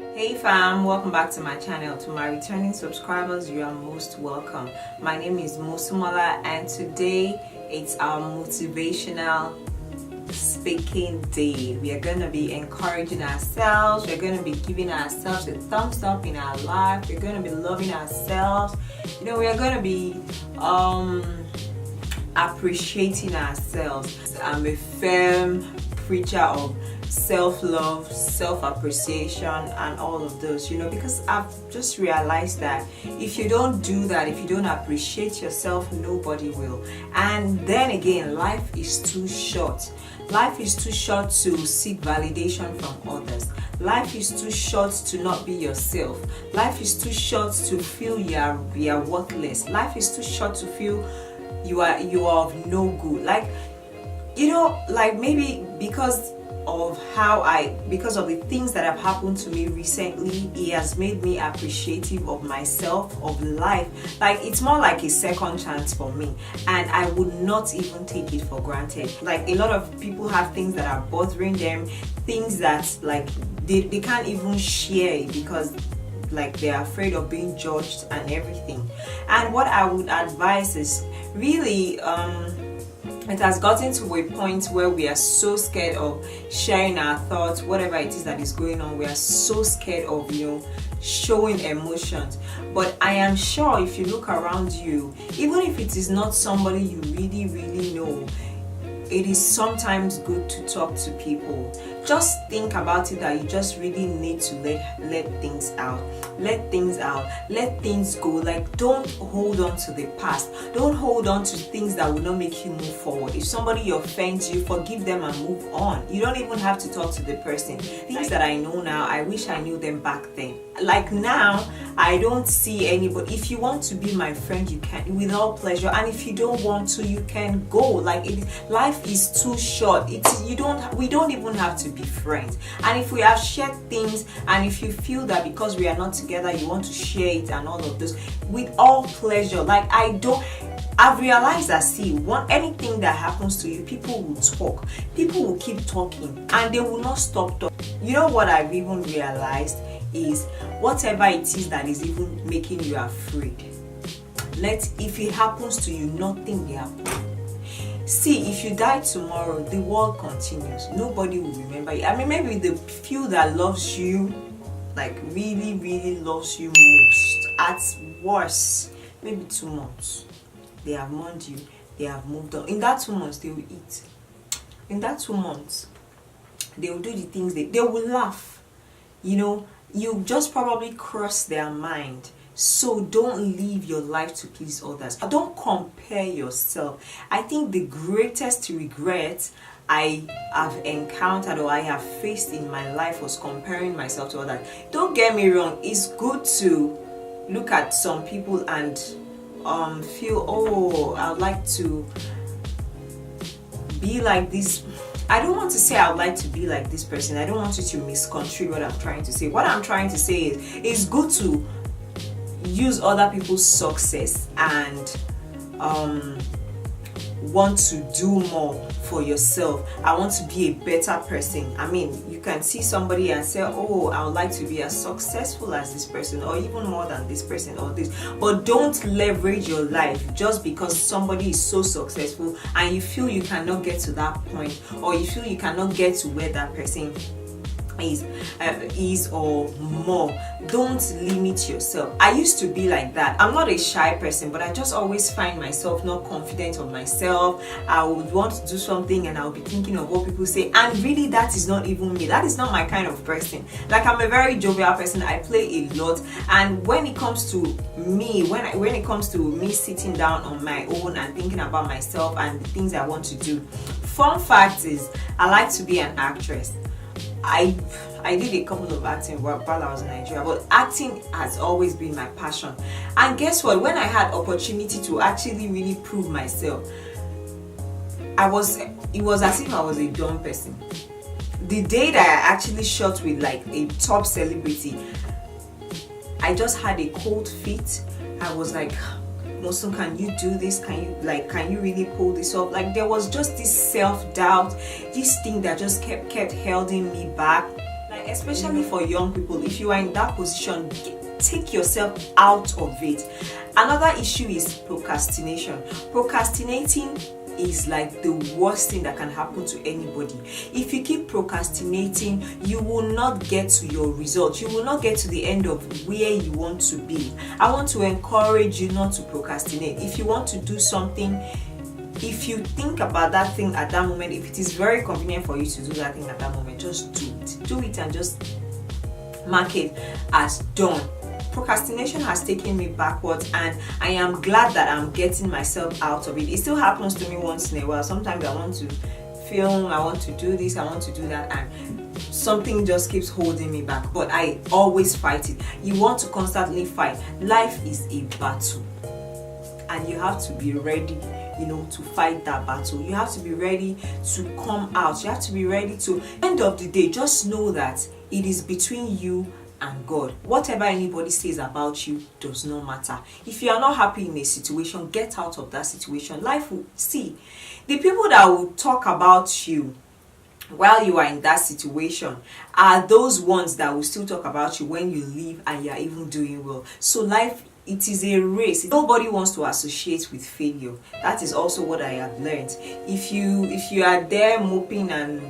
Hey fam, welcome back to my channel. To my returning subscribers, you are most welcome. My name is Mosumola and today it's our motivational speaking day. We are going to be encouraging ourselves. We're going to be giving ourselves a thumbs up in our life. We're going to be loving ourselves. We are going to be appreciating ourselves. I'm a firm preacher of self-love, self-appreciation and all of those, because I've just realized that if you don't do that, if you don't appreciate yourself, nobody will. And then again, life is too short. Life is too short to seek validation from others. Life is too short to not be yourself. Life is too short to feel you are worthless. Life is too short to feel you are of no good. Maybe because of the things that have happened to me recently, it has made me appreciative of myself, of life. It's more like a second chance for me, and I would not even take it for granted. A lot of people have things that are bothering them, things that they can't even share it because they're afraid of being judged and everything. And what I would advise is really it has gotten to a point where we are so scared of sharing our thoughts, whatever it is that is going on. We are so scared of showing emotions. But I am sure if you look around you, even if it is not somebody you really know, it is sometimes good to talk to people. Just think about it that you just really need to let things out. Let things out. Let things go. Don't hold on to the past. Don't hold on to things that will not make you move forward. If somebody offends you, forgive them and move on. You don't even have to talk to the person. Things that I know now, I wish I knew them back then. Now, I don't see anybody. If you want to be my friend, you can, with all pleasure. And if you don't want to, you can go. Life is too short. We don't even have to be friends. And if we have shared things, and if you feel that because we are not together, you want to share it and all of this, with all pleasure. I've realized that anything that happens to you, people will talk. People will keep talking and they will not stop talking. You know what I've even realized is whatever it is that is even making you afraid, if it happens to you, nothing will happen. See, if you die tomorrow, the world continues. Nobody will remember you. Maybe the few that loves you, really loves you most, at worst, maybe 2 months. They have mourned you, they have moved on. In that 2 months, they will eat. In that 2 months, they will do the things they will laugh. You just probably cross their mind. So don't live your life to please others. Don't compare yourself. I think the greatest regret I have encountered or I have faced in my life was comparing myself to others. Don't get me wrong, it's good to look at some people and feel, oh, I'd like to be like this. I don't want to say I would like to be like this person. I don't want you to misconstrue what I'm trying to say. What I'm trying to say is it's good to use other people's success and want to do more for yourself. I want to be a better person. You can see somebody and say, oh, I would like to be as successful as this person or even more than this person or this. But don't leverage your life just because somebody is so successful and you feel you cannot get to that point, or you feel you cannot get to where that person is or more. Don't limit yourself. I used to be like that. I'm not a shy person, but I just always find myself not confident of myself. I would want to do something and I'll be thinking of what people say, and really that is not even me. That is not my kind of person. I'm a very jovial person. I play a lot, and when it comes to me, when it comes to me sitting down on my own and thinking about myself and the things I want to do, fun fact is I like to be an actress. I did a couple of acting while I was in Nigeria, but acting has always been my passion. And guess what? When I had opportunity to actually really prove myself, it was as if I was a dumb person. The day that I actually shot with a top celebrity, I just had a cold feet. I was like, Mosun, can you do this? Can you really pull this off? There was just this self-doubt, this thing that just kept holding me back. especially for young people. If you are in that position, take yourself out of it. Another issue is procrastination. Procrastinating is like the worst thing that can happen to anybody. If you keep procrastinating, you will not get to your result. You will not get to the end of where you want to be. I want to encourage you not to procrastinate. If you want to do something, if you think about that thing at that moment, if it is very convenient for you to do that thing at that moment, just do it. Do it and just mark it as done. Procrastination has taken me backwards, and I am glad that I'm getting myself out of it. It still happens to me once in a while. Sometimes I want to film, I want to do this, I want to do that, and something just keeps holding me back. But I always fight it. You want to constantly fight. Life is a battle, and you have to be ready, to fight that battle. You have to be ready to come out. You have to be ready to, end of the day, just know that it is between you and God. Whatever anybody says about you does not matter. If you are not happy in a situation, get out of that situation. Life will see. The people that will talk about you while you are in that situation are those ones that will still talk about you when you leave and you are even doing well. So life, it is a race. Nobody wants to associate with failure. That is also what I have learned. If you are there moping and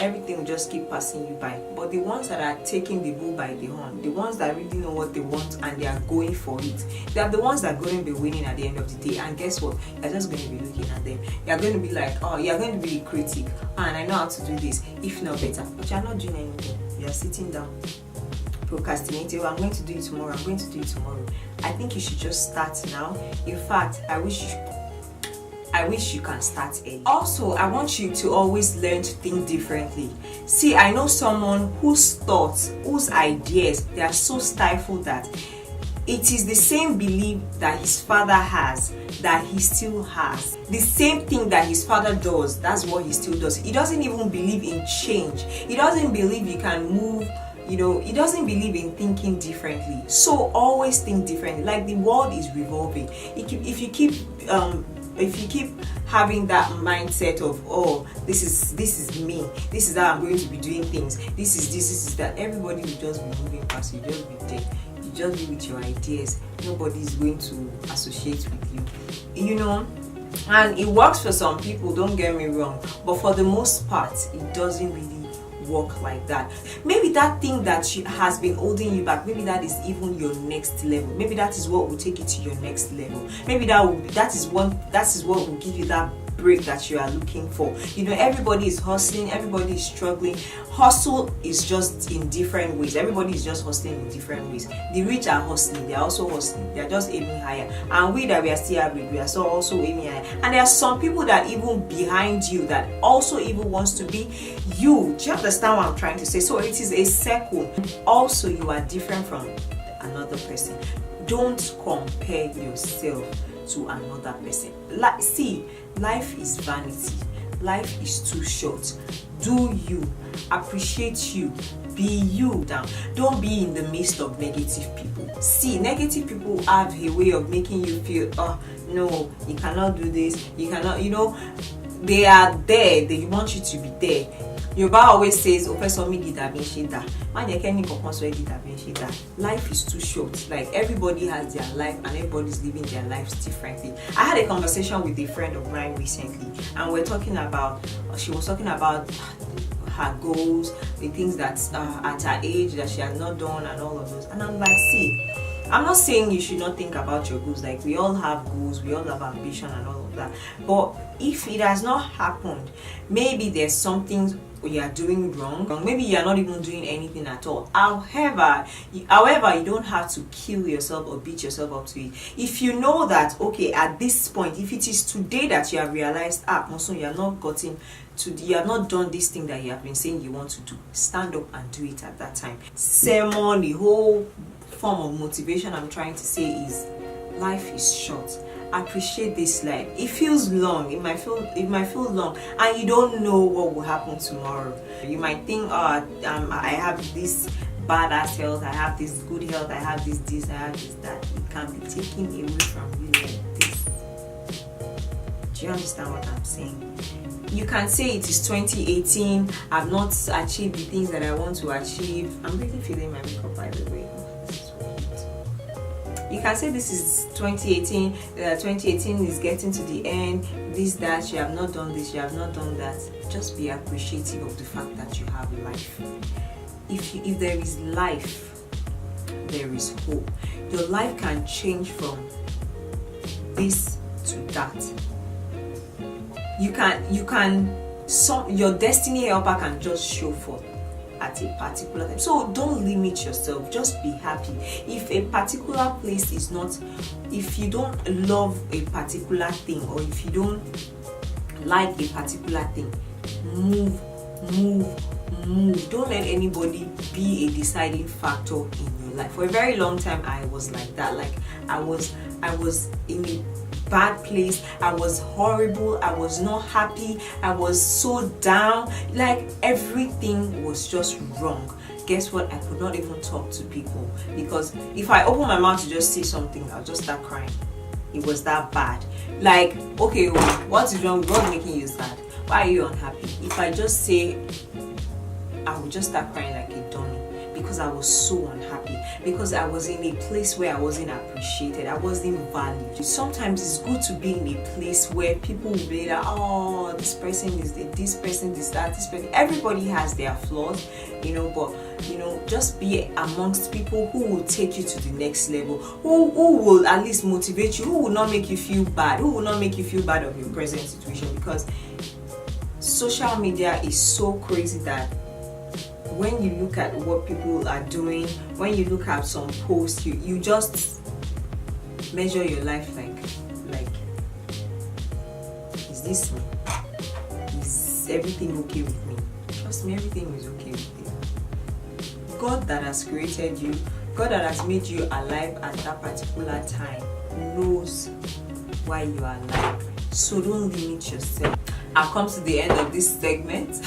everything will just keep passing you by. But the ones that are taking the bull by the horn, the ones that really know what they want and they are going for it, they are the ones that are going to be winning at the end of the day. And guess what? You're just going to be looking at them. You're going to be like, oh, you're going to be a critic. And I know how to do this, if not better. But you're not doing anything. You're sitting down, procrastinating. I'm going to do it tomorrow. I'm going to do it tomorrow. I think you should just start now. In fact, I wish you can start early. Also, I want you to always learn to think differently. See, I know someone whose thoughts, whose ideas, they are so stifled that it is the same belief that his father has that he still has. The same thing that his father does, that's what he still does. He doesn't even believe in change. He doesn't believe you can move. He doesn't believe in thinking differently. So always think differently. Like, the world is revolving. If you keep having that mindset of, oh, this is me, this is how I'm going to be doing things, this is that, everybody will just be moving past you. Just be there. You just be with your ideas. Nobody is going to associate with you. And it works for some people, don't get me wrong, but for the most part, it doesn't really work like that. Maybe that thing that has been holding you back, maybe that is even your next level. Maybe that is what will take you to your next level. Maybe that is what will give you that break that you are looking for. Everybody is hustling, everybody is struggling. Hustle is just in different ways. Everybody is just hustling in different ways. The rich are hustling, they are also hustling, they are just aiming higher. And we that we are still average, we are still also aiming higher. And there are some people that even behind you that also even wants to be you. Do you understand what I'm trying to say? So it is a circle. Also, you are different from another person. Don't compare yourself to another person. See, life is vanity. Life is too short. Do you, appreciate you, be you down. Don't be in the midst of negative people. See, negative people have a way of making you feel, oh no, you cannot do this, you cannot, they are there, they want you to be there. Yoruba always says, life is too short. Like, everybody has their life and everybody's living their lives differently. I had a conversation with a friend of mine recently, and she was talking about her goals, the things that at her age that she has not done and all of those. And I'm like, see, I'm not saying you should not think about your goals. Like, we all have goals, we all have ambition and all of that. But if it has not happened, maybe there's something you are doing wrong. Maybe you are not even doing anything at all. However, you don't have to kill yourself or beat yourself up to it. If you know that, okay, at this point, if it is today that you have realized, also you have not done this thing that you have been saying you want to do, stand up and do it at that time. Sermon, the whole form of motivation I'm trying to say is, life is short. Appreciate this life. It feels long. It might feel long, and you don't know what will happen tomorrow. You might think, I have this badass health, I have this good health, I have this, I have this, that. It can be taken away from you like this. Do you understand what I'm saying? you can say it is 2018, I've not achieved the things that I want to achieve. I'm really feeling my makeup, by the way. You can say this is 2018, 2018 is getting to the end, this, that, you have not done this, you have not done that. Just be appreciative of the fact that you have life. If there is life, there is hope. Your life can change from this to that. Your destiny helper can just show forth at a particular time. So don't limit yourself, just be happy. If a particular place is not, if you don't love a particular thing, or if you don't like a particular thing, move. Don't let anybody be a deciding factor in your life. For a very long time I was like that. Like I was in a bad place, I was horrible, I was not happy, I was so down, like everything was just wrong. Guess what? I could not even talk to people, because if I open my mouth to just say something, I'll just start crying. It was that bad. Like, okay, what is wrong? What's making you sad? Why are you unhappy? If I just say, I would just start crying like a dummy, because I was so unhappy, because I was in a place where I wasn't appreciated, I wasn't valued. Sometimes it's good to be in a place where people will be like, oh, this person is this person is that, this person. Everybody has their flaws, but just be amongst people who will take you to the next level, who will at least motivate you, who will not make you feel bad, of your present situation. Because social media is so crazy that when you look at what people are doing, when you look at some posts, you just measure your life like, is this me? Is everything okay with me? Trust me, everything is okay with you. God that has created you, God that has made you alive at that particular time, knows why you are alive. So don't limit yourself. I've come to the end of this segment.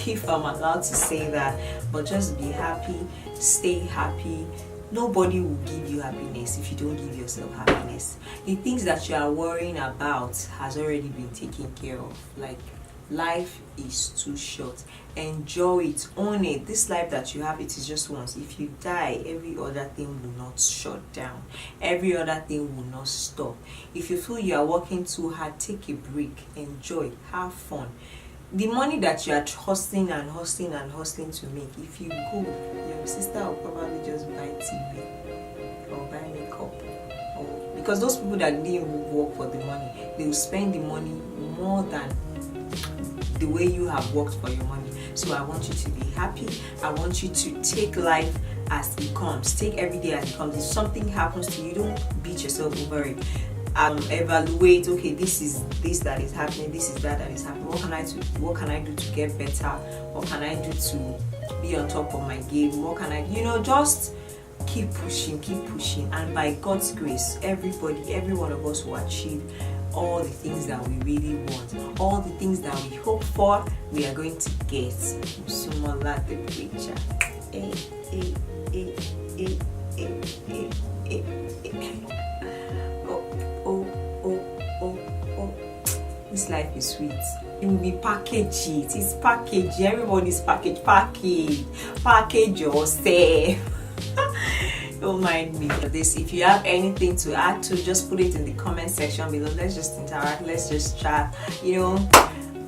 If I'm allowed to say that, but just be happy, stay happy. Nobody will give you happiness if you don't give yourself happiness. The things that you are worrying about has already been taken care of. Like, life is too short. Enjoy it, own it. This life that you have, it is just once. If you die, every other thing will not shut down, every other thing will not stop. If you feel you are working too hard, take a break, enjoy, have fun. The money that you are hustling to make, if you go, your sister will probably just buy TV or buy makeup, because those people that didn't work for the money, they will spend the money more than the way you have worked for your money. So I want you to be happy. I want you to take life as it comes. Take every day as it comes. If something happens to you, don't beat yourself over it. Evaluate, okay, this is this that is happening, this is that is happening. What can I do to get better? What can I do to be on top of my game? What can I, just keep pushing, and by God's grace, every one of us will achieve all the things that we really want, all the things that we hope for, we are going to get. Sumola the preacher. This life is sweet. It will be packaged. It's packaged. Everybody's packaged. Package yourself. Don't mind me for this. If you have anything to add to, just put it in the comment section below. Let's just interact. Let's just chat.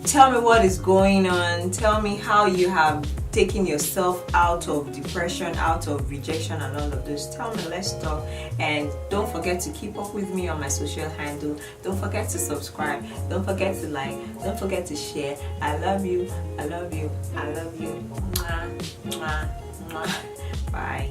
Tell me what is going on. Tell me how you have taken yourself out of depression, out of rejection, and all of those. Tell me, let's talk. And don't forget to keep up with me on my social handle. Don't forget to subscribe. Don't forget to like. Don't forget to share. I love you. I love you. I love you. Mwah, mwah, mwah. Bye.